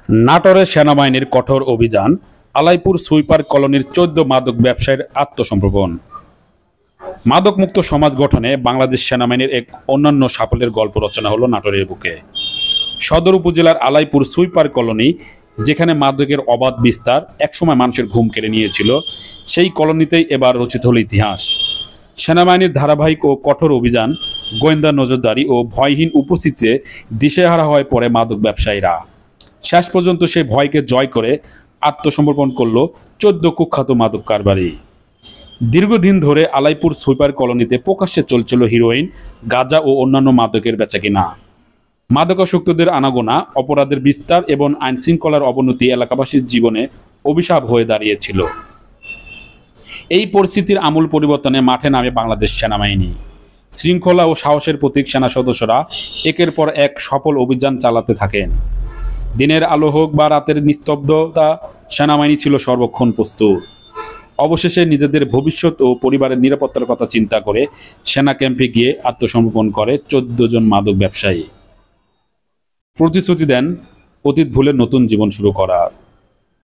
নাটোরে সেনাবাহিনীর কঠোর অভিযান, আলাইপুর সুইপার কলোনির ১৪ মাদক ব্যবসায়ীর আত্মসমর্পণ। মাদকমুক্ত সমাজ গঠনে বাংলাদেশ সেনাবাহিনীর এক অন্যান্য সাফল্যের গল্প রচনা হলো নাটোরের বুকে। সদর উপজেলার আলাইপুর সুইপার কলোনি, যেখানে মাদকের অবাধ বিস্তার একসময় মানুষের ঘুম কেড়ে নিয়েছিল, সেই কলোনিতেই এবার রচিত হল ইতিহাস। সেনাবাহিনীর ধারাবাহিক ও কঠোর অভিযান, গোয়েন্দা নজরদারি ও ভয়হীন উপস্থিতিতে দিশেহারা হয়ে পড়ে মাদক ব্যবসায়ীরা। শেষ পর্যন্ত সেই ভয়কে জয় করে আত্মসমর্পণ করল ১৪ কুখ্যাত মাদক কারবারি। দীর্ঘদিন ধরে আলাইপুর সুইপার কলোনিতে প্রকাশ্যে চলছিল হিরোইন, গাঁজা ও অন্যান্য মাদকের বেচাকেনা। মাদকাসক্তদের আনাগোনা, অপরাধের বিস্তার এবং আইনশৃঙ্খলার অবনতি এলাকাবাসীর জীবনে অভিশাপ হয়ে দাঁড়িয়েছিল। এই পরিস্থিতির আমূল পরিবর্তনে মাঠে নামে বাংলাদেশ সেনাবাহিনী। শৃঙ্খলা ও সাহসের প্রতীক সেনা সদস্যরা একের পর এক সফল অভিযান চালাতে থাকেন। দিনের আলো হোক বা রাতের নিস্তব্ধতা, সেনাবাহিনী ছিল সর্বক্ষণ প্রস্তুত। অবশেষে নিজেদের ভবিষ্যৎ ও পরিবারের নিরাপত্তার কথা চিন্তা করে সেনা ক্যাম্পে গিয়ে আত্মসমর্পণ করে ১৪ জন মাদক ব্যবসায়ী। প্রতিশ্রুতি দেন অতীত ভুলে নতুন জীবন শুরু করার।